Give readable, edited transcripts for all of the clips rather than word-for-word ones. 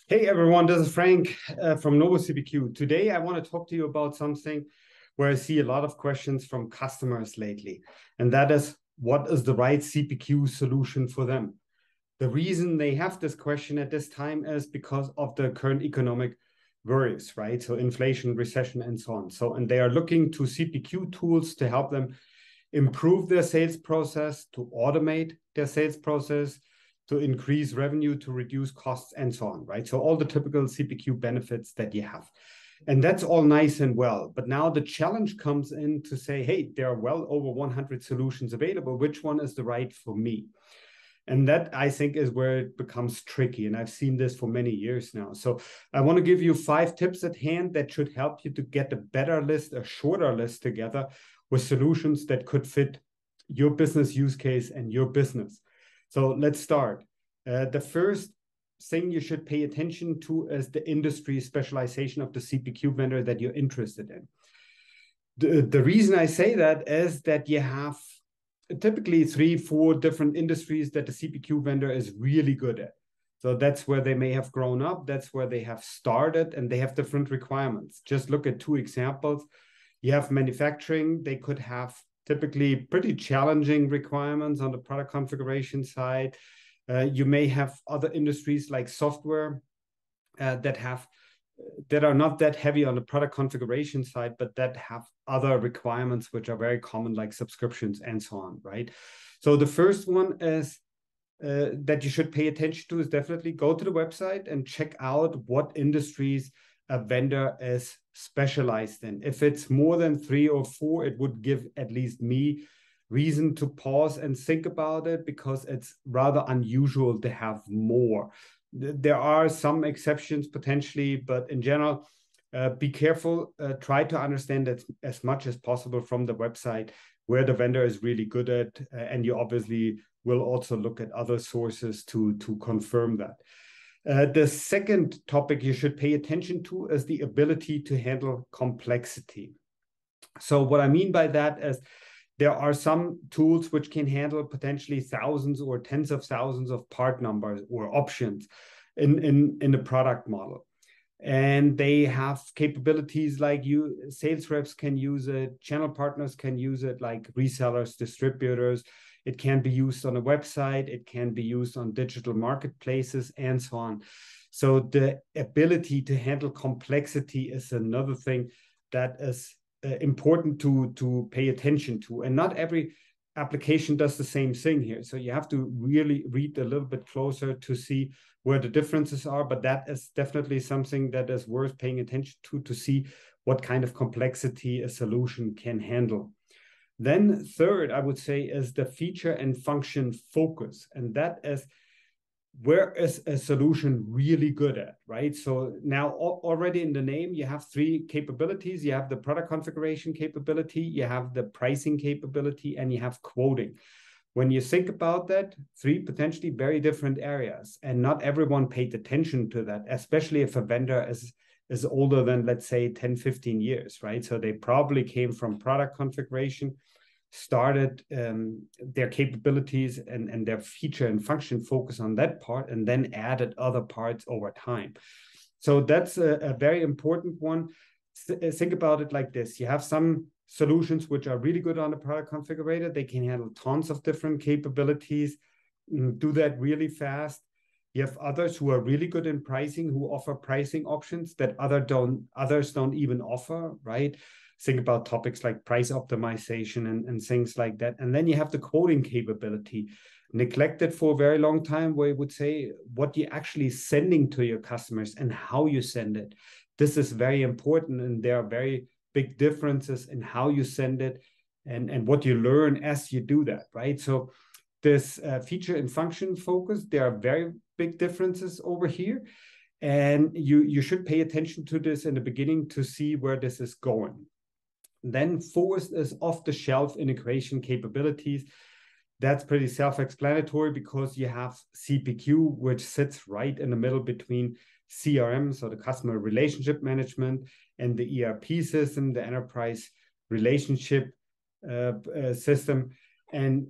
Hey everyone, this is Frank from Novo CPQ. Today I want to talk to you about something where I see a lot of questions from customers lately, and that is what is the right CPQ solution for them? The reason they have this question at this time is because of the current economic worries, right? So inflation, recession, and so on. And they are looking to CPQ tools to help them improve their sales process, to automate their sales process, to increase revenue, to reduce costs, and so on, right? So all the typical CPQ benefits that you have. And that's all nice and well. But now the challenge comes in to say, hey, there are well over 100 solutions available. Which one is the right for me? And that, I think, is where it becomes tricky. And I've seen this for many years now. So I want to give you 5 tips at hand that should help you to get a better list, a shorter list together with solutions that could fit your business use case and your business. So let's start. The first thing you should pay attention to is the industry specialization of the CPQ vendor that you're interested in. The reason I say that is that you have typically 3-4 different industries that the CPQ vendor is really good at. So that's where they may have grown up, that's where they have started, and they have different requirements. Just look at 2 examples. You have manufacturing, they could have typically pretty challenging requirements on the product configuration side. You may have other industries like software that are not that heavy on the product configuration side, but that have other requirements which are very common, like subscriptions and so on, right? So the first one is that you should pay attention to is definitely go to the website and check out what industries a vendor is specialized in. If it's more than 3 or 4, it would give at least me reason to pause and think about it, because it's rather unusual to have more. There are some exceptions potentially, but in general, be careful. Try to understand it as much as possible from the website where the vendor is really good at, and you obviously will also look at other sources to confirm that. The second topic you should pay attention to is the ability to handle complexity. So what I mean by that is there are some tools which can handle potentially thousands or tens of thousands of part numbers or options in the product model. And they have capabilities like sales reps can use it, channel partners can use it, like resellers, distributors. It can be used on a website, it can be used on digital marketplaces, and so on. So the ability to handle complexity is another thing that is important to pay attention to. And not every application does the same thing here. So you have to really read a little bit closer to see where the differences are. But that is definitely something that is worth paying attention to see what kind of complexity a solution can handle. Then third, I would say, is the feature and function focus. And that is, where is a solution really good at, right? So now already in the name, you have 3 capabilities. You have the product configuration capability, you have the pricing capability, and you have quoting. When you think about that, 3 potentially very different areas, and not everyone paid attention to that, especially if a vendor is older than, let's say, 10, 15 years, right? So they probably came from product configuration, started their capabilities and their feature and function focus on that part, and then added other parts over time. So that's a very important one. Think about it like this. You have some solutions which are really good on the product configurator. They can handle tons of different capabilities, do that really fast. You have others who are really good in pricing, who offer pricing options that others don't even offer, right? Think about topics like price optimization and things like that. And then you have the quoting capability, neglected for a very long time, where you would say what you're actually sending to your customers and how you send it. This is very important, and there are very big differences in how you send it and what you learn as you do that, right? So this feature and function focus, there are very big differences over here. And you should pay attention to this in the beginning to see where this is going. Then fourth is off-the-shelf integration capabilities. That's pretty self-explanatory, because you have CPQ, which sits right in the middle between CRM, so the customer relationship management, and the ERP system, the enterprise relationship system. And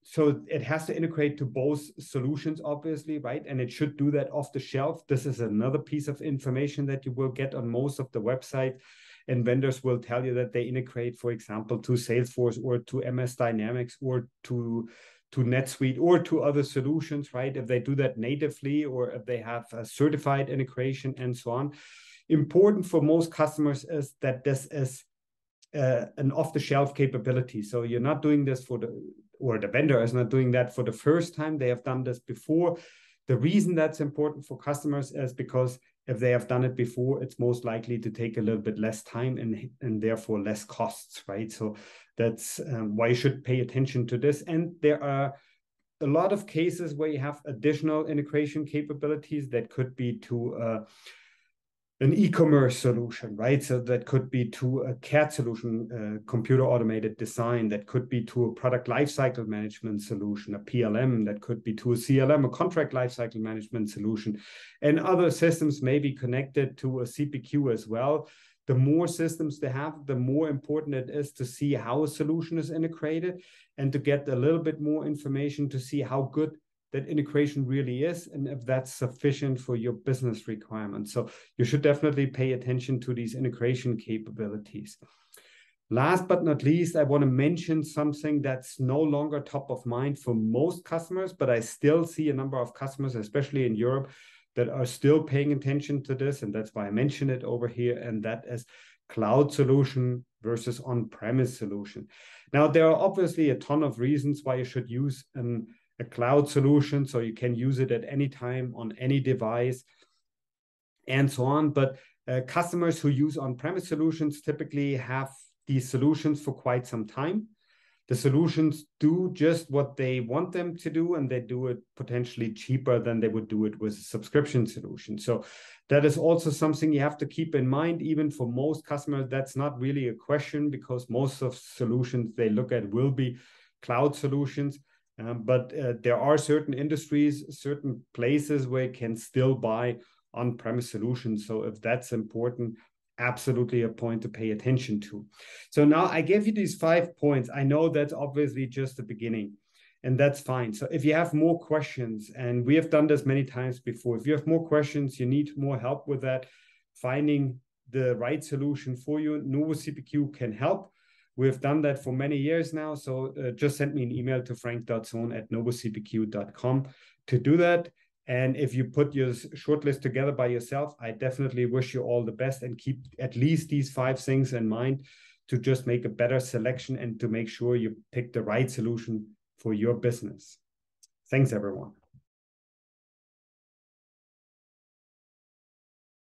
so it has to integrate to both solutions, obviously, right? And it should do that off the shelf. This is another piece of information that you will get on most of the websites. And vendors will tell you that they integrate, for example, to Salesforce or to MS Dynamics or to NetSuite or to other solutions, right? If they do that natively or if they have a certified integration and so on. Important for most customers is that this is an off-the-shelf capability. So you're not doing this or the vendor is not doing that for the first time. They have done this before. The reason that's important for customers is because if they have done it before, it's most likely to take a little bit less time and therefore less costs, right? So that's why you should pay attention to this. And there are a lot of cases where you have additional integration capabilities that could be to an e-commerce solution, right? So that could be to a CAD solution, computer automated design, that could be to a product lifecycle management solution, a PLM, that could be to a CLM, a contract lifecycle management solution, and other systems may be connected to a CPQ as well. The more systems they have, the more important it is to see how a solution is integrated and to get a little bit more information to see how good that integration really is and if that's sufficient for your business requirements. So you should definitely pay attention to these integration capabilities. Last but not least, I want to mention something that's no longer top of mind for most customers, but I still see a number of customers, especially in Europe, that are still paying attention to this. And that's why I mentioned it over here. And that is cloud solution versus on-premise solution. Now, there are obviously a ton of reasons why you should use a cloud solution, so you can use it at any time on any device and so on. But customers who use on-premise solutions typically have these solutions for quite some time. The solutions do just what they want them to do, and they do it potentially cheaper than they would do it with a subscription solution. So that is also something you have to keep in mind. Even for most customers, that's not really a question, because most of solutions they look at will be cloud solutions. But there are certain industries, certain places where you can still buy on-premise solutions. So if that's important, absolutely a point to pay attention to. So now I gave you these 5 points. I know that's obviously just the beginning, and that's fine. So if you have more questions, and we have done this many times before, if you have more questions, you need more help with that, finding the right solution for you, Novo CPQ can help. We've done that for many years now. So just send me an email to frank.sohn@novocpq.com to do that. And if you put your shortlist together by yourself, I definitely wish you all the best, and keep at least these 5 things in mind to just make a better selection and to make sure you pick the right solution for your business. Thanks, everyone.